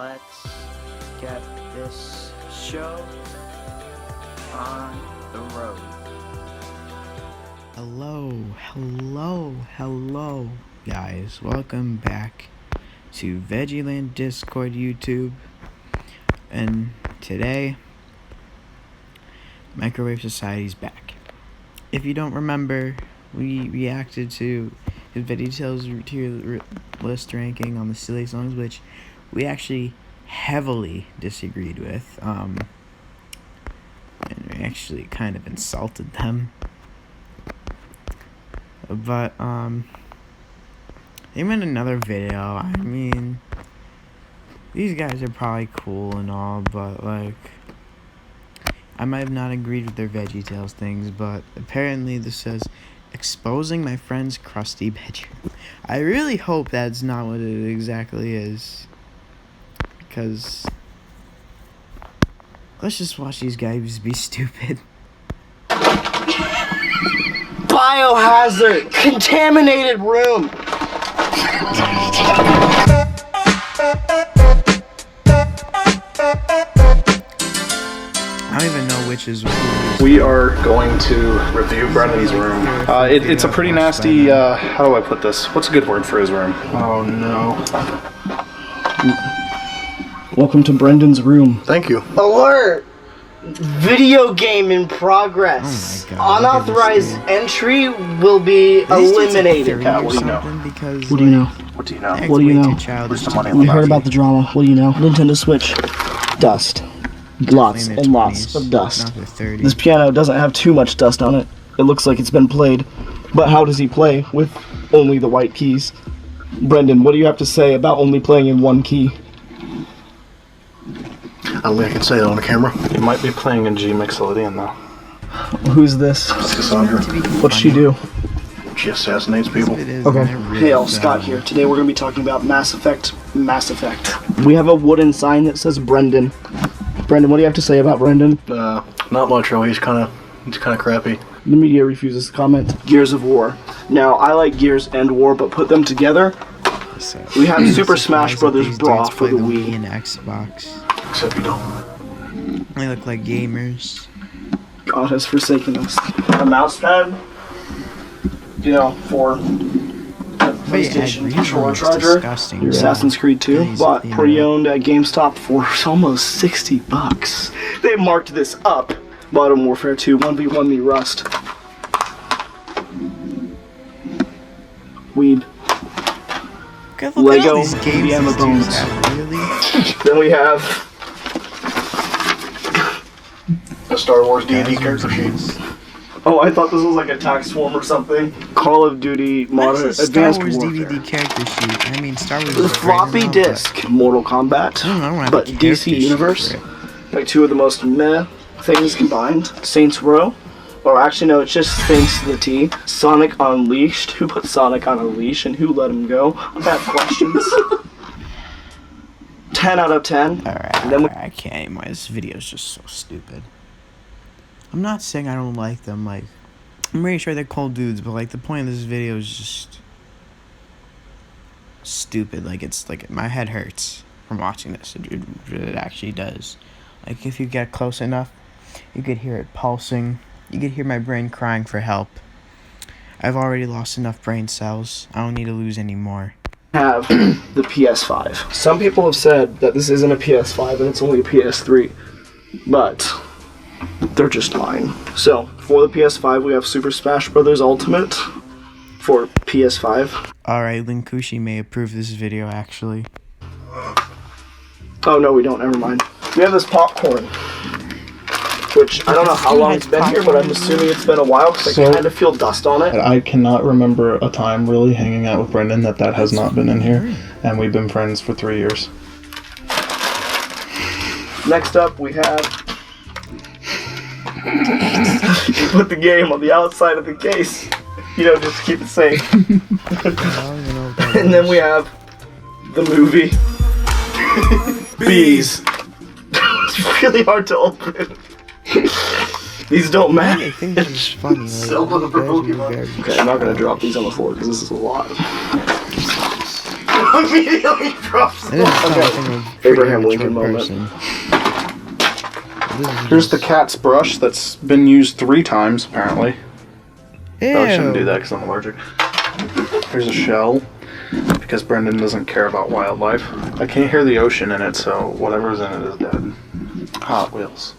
let's get this show on the road. Hello, guys. Welcome back to Veggieland Discord YouTube. And today, Microwave Society's back. If you don't remember, we reacted to his VeggieTales tier list ranking on the silly songs, which we actually heavily disagreed with. And we actually kind of insulted them. But, they made another video. I mean, these guys are probably cool and all, but, like, I might have not agreed with their VeggieTales things, but apparently this says, exposing my friend's crusty bedroom. I really hope that's not what it exactly is, because let's just watch these guys be stupid. Biohazard! Contaminated room! I don't even know which is which. We are going to review Brendan's room. It's a pretty nasty, how do I put this? What's a good word for his room? Oh no. Welcome to Brendan's room. Thank you. Alert! Video game in progress. Oh my God, Unauthorized entry will be eliminated. Yeah, what do you know? What do you know? What do you know? What do you know? Where's the money in We the heard box? about the drama. What do you know? Nintendo Switch. Dust. Lots and lots of dust. This piano doesn't have too much dust on it. It looks like it's been played. But how does he play with only the white keys? Brendan, what do you have to say about only playing in one key? I don't think I can say it on the camera. You might be playing in G Mixolydian though. Who's this? It's Cassandra. What's she do? She assassinates people. Okay. Hey, all, Scott here. Today we're going to be talking about Mass Effect. We have a wooden sign that says Brendan. Brendan, what do you have to say about Brendan? Not much, really. He's kind of crappy. The media refuses to comment. Gears of War. Now, I like Gears and War, but put them together, we have Super Smash Brothers Brawl for the Wii. And Xbox. Except you don't. They look like gamers. God has forsaken us. A mouse pad, you know, for PlayStation controller charger. Disgusting. Assassin's Creed 2, Guys, bought you know. pre-owned at GameStop for almost $60. They marked this up. Modern Warfare 2, 1v1 me Rust. Weed. Look Lego at all these games Indiana these Bones. dudes have, really? Then we have A Star Wars D&D character sheet. oh, I thought this was like a tax form or something. Call of Duty Modern That's a Advanced Star Wars Warfare. DVD character sheet. I mean, Star Wars The is great floppy and all, disk, Mortal Kombat, I don't have but a character DC sheet Universe, for it. like two of the most meh things combined. Saints Row, or actually no, it's just Saints to the T. Sonic Unleashed. Who put Sonic on a leash and who let him go? I have questions. 10 out of 10. Alright, And then we I can't anymore. This video is just so stupid. I'm not saying I don't like them, like, I'm pretty sure they're cool dudes, but, like, the point of this video is just stupid. Like, it's, like, my head hurts from watching this. It actually does. Like, if you get close enough, you could hear it pulsing. You could hear my brain crying for help. I've already lost enough brain cells. I don't need to lose any more. have the PS5. Some people have said that this isn't a PS5 and it's only a PS3, but they're just lying. So, for the PS5, we have Super Smash Bros. Ultimate for PS5. Alright, Linkushi may approve this video, actually. Oh, no, we don't. Never mind. We have this popcorn, which I don't know how long it's been here, but I'm assuming it's been a while because I kind of feel dust on it. I cannot remember a time really hanging out with Brendan that has not been in here, and we've been friends for 3 years. Next up, we have... you put the game on the outside of the case. You know, just to keep it safe. And then we have the movie Bees. It's really hard to open. These don't match. I think this is funny. Like, So you guys are very okay, I'm not gonna drop these on the floor because this is a lot. Immediately drops It is something of pretty Abraham mature Lincoln moment. person. This is Here's the just- cat's brush that's been used 3 times, apparently. Probably shouldn't do Ew. that because I'm allergic. Here's a shell, because Brendan doesn't care about wildlife. I can't hear the ocean in it, so whatever's in it is dead. Hot Wheels.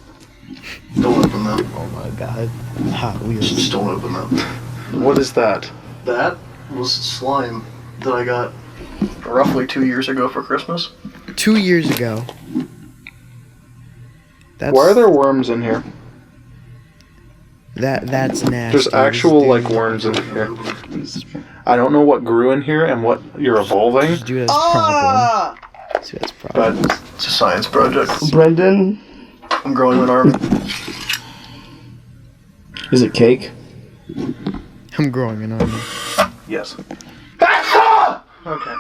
Don't open that. Oh my god. Hot Wheels. Just don't open that. What is that? That was slime that I got roughly 2 years ago for Christmas. 2 years ago. That's, Why are there worms in here? That's nasty. There's actual, This like, dude- worms in here. I don't know what grew in here and what you're evolving, This dude has problem. This dude has problem. but It's a science project. Brendan, I'm growing an arm. Is it cake? I'm growing an army. yes. Okay.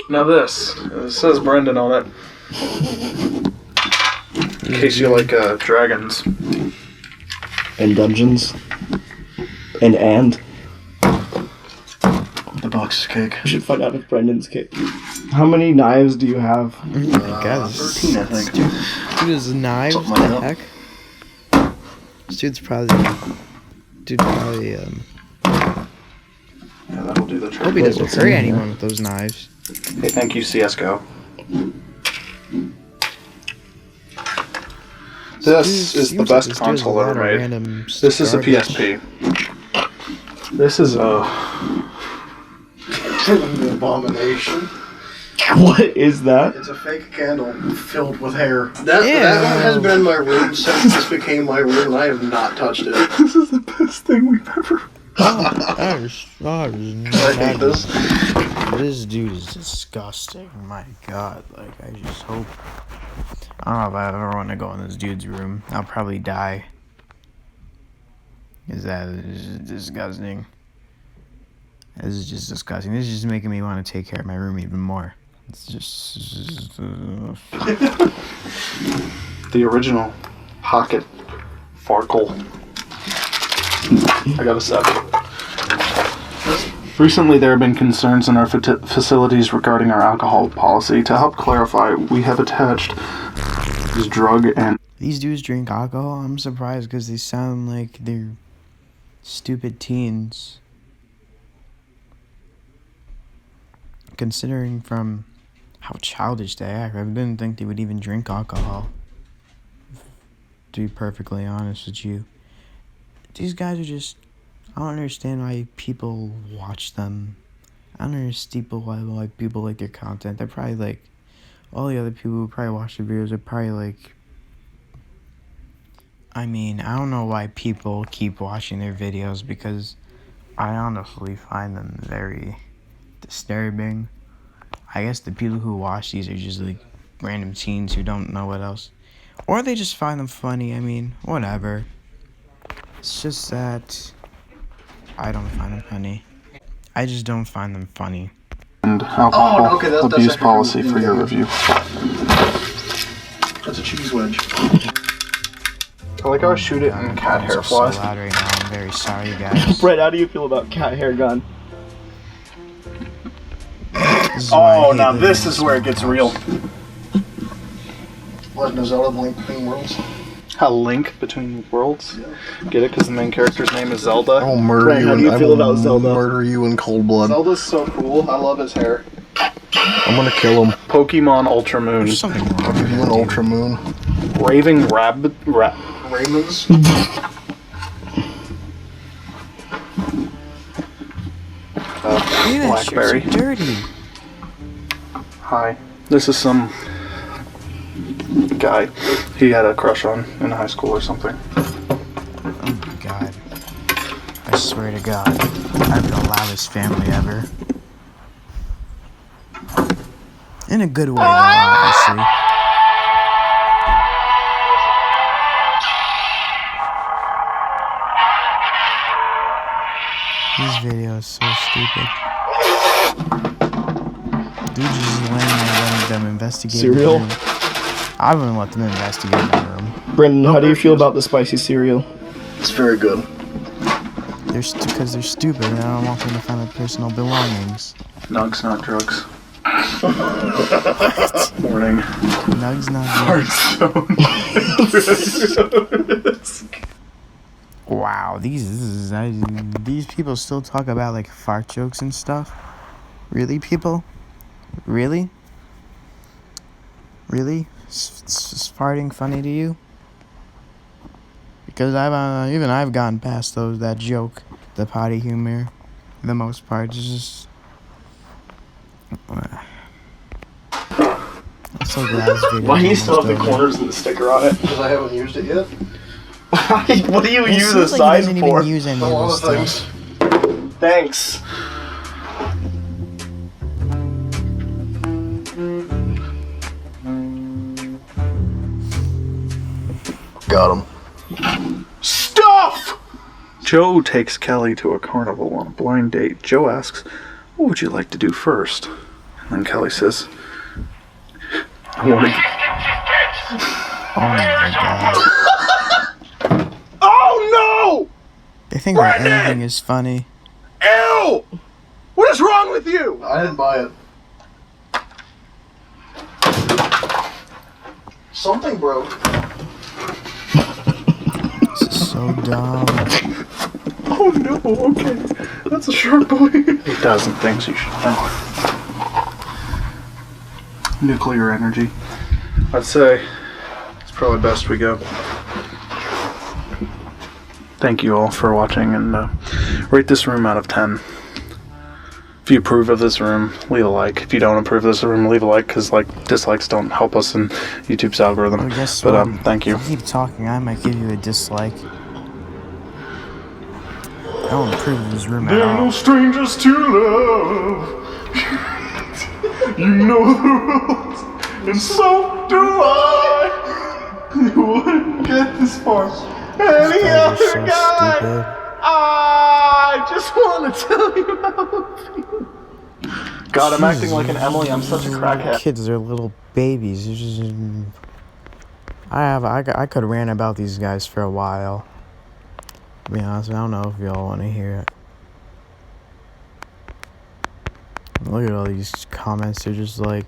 Now this. It says Brendan on it. In case you like dragons. And dungeons. And. The box is cake. We should find out if Brendan's cake. How many knives do you have? Oh my god, this 13, I think. dude is knives. Something What like the that. heck? This dude's probably. Yeah, that'll do the trick. Hope he doesn't What's hurt in there? anyone with those knives. Hey, thank you, CSGO. This is the best console ever made. This is a PSP. This is a... The abomination. What is that? It's a fake candle filled with hair. Ew. That one has been in my room since this became my room, and I have not touched it. This is the best thing we've ever... I hate this. This dude is disgusting. My god, like, I just hope. I don't know if I ever want to go in this dude's room. I'll probably die. Is that is disgusting? This is just disgusting. This is just making me want to take care of my room even more. It's just. The original Pocket Farkle. I got a 7. Recently, there have been concerns in our facilities regarding our alcohol policy. To help clarify, we have attached this drug and... These dudes drink alcohol? I'm surprised because they sound like they're stupid teens. Considering from how childish they act, I didn't think they would even drink alcohol. To be perfectly honest with you. These guys are just... I don't understand why people watch them. I don't understand why people like their content. They're probably like... All the other people who probably watch the videos are probably like... I mean, I don't know why people keep watching their videos because I honestly find them very disturbing. I guess the people who watch these are just like random teens who don't know what else. Or they just find them funny. I mean, whatever. It's just that I don't find them funny. I just don't find them funny. and alcohol Oh, okay, that's abuse actually policy really for your good. review. That's a cheese wedge. I like how I shoot it in cat hair flies. So loud right now. I'm very sorry, guys. Brett, how do you feel about cat hair gun? This is why I Oh, hate now living this in is where it small gets house. real. Legend of Zelda: The Link Between Worlds. A link between worlds. Get it? Because the main character's name is Zelda. I'll murder Brett, you. how do you I feel will about Zelda? Murder you in cold blood. Zelda's so cool. I love his hair. I'm gonna kill him. Pokemon Ultra Moon. There's something wrong I'll with give you that, an dude. ultra moon. Raving Rabbit. Raymond's. Look at that Blackberry. shirt's dirty. Hi. This is some guy he had a crush on in high school or something. Oh my god. I swear to God, I would allow this family ever. In a good way, though, obviously. This video is so stupid. Dude just laying there letting them investigate. Cereal? the room. I wouldn't let them investigate the room. Brendan, how do you feel about the spicy cereal? It's very good. Because they're stupid and I don't want them to find their personal belongings. Nugs, not drugs. Morning. Nug's not Hearthstone. Wow, these people still talk about like fart jokes and stuff. Really, people? Really? Really? Is farting funny to you? Because I've gone past that joke, the potty humor. The most part is just. I'm so glad this video. Why do you is still have the almost over. corners and the sticker on it? Because I haven't used it yet. What do you It use the seems like size he doesn't for? even use any A of lot this of stuff. things. Thanks. Got him. Stuff! Joe takes Kelly to a carnival on a blind date. Joe asks, "What would you like to do first?" And then Kelly says, "I want to." Oh my god. Oh They think that Brandon! anything is funny. no! Ew! What is wrong with you? I didn't buy it. Something broke. This is so dumb. Oh no, okay. That's a sharp boy. 8,000 things you should know. Nuclear energy. I'd say it's probably best we go. Thank you all for watching, and rate this room out of 10. If you approve of this room, leave a like. If you don't approve of this room, leave a like, because dislikes don't help us in YouTube's algorithm. Well, guess But what? thank you. If you keep talking, I might give you a dislike. I don't approve of this room at There are no all. strangers to love. You know the rules, and so do I. You wouldn't get this far any These guys are so other guy. stupid. I just want to tell you how I feel. God, I'm acting like an Emily. I'm such a crackhead. Kids are little babies. They're just. I could rant about these guys for a while. To be honest, I don't know if y'all want to hear it. Look at all these comments. They're just like,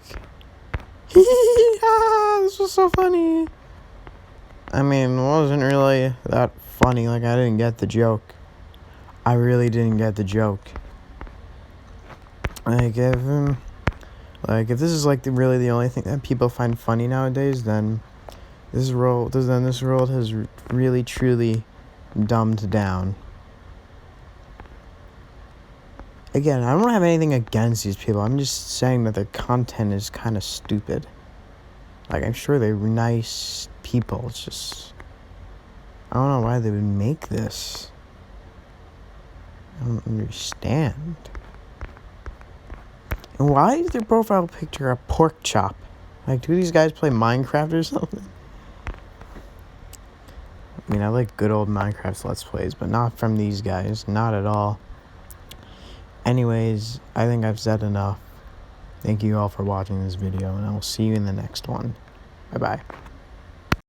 this was so funny. I mean, it wasn't really that funny. Like, I didn't get the joke. I really didn't get the joke. Like, if this is like really the only thing that people find funny nowadays, then this world has really truly dumbed down. Again, I don't have anything against these people. I'm just saying that their content is kind of stupid. Like, I'm sure they're nice people. It's just, I don't know why they would make this. I don't understand. And why is their profile picture a pork chop? Like, do these guys play Minecraft or something? I mean, I like good old Minecraft Let's Plays, but not from these guys. Not at all. Anyways, I think I've said enough. Thank you all for watching this video, and I will see you in the next one. Bye-bye.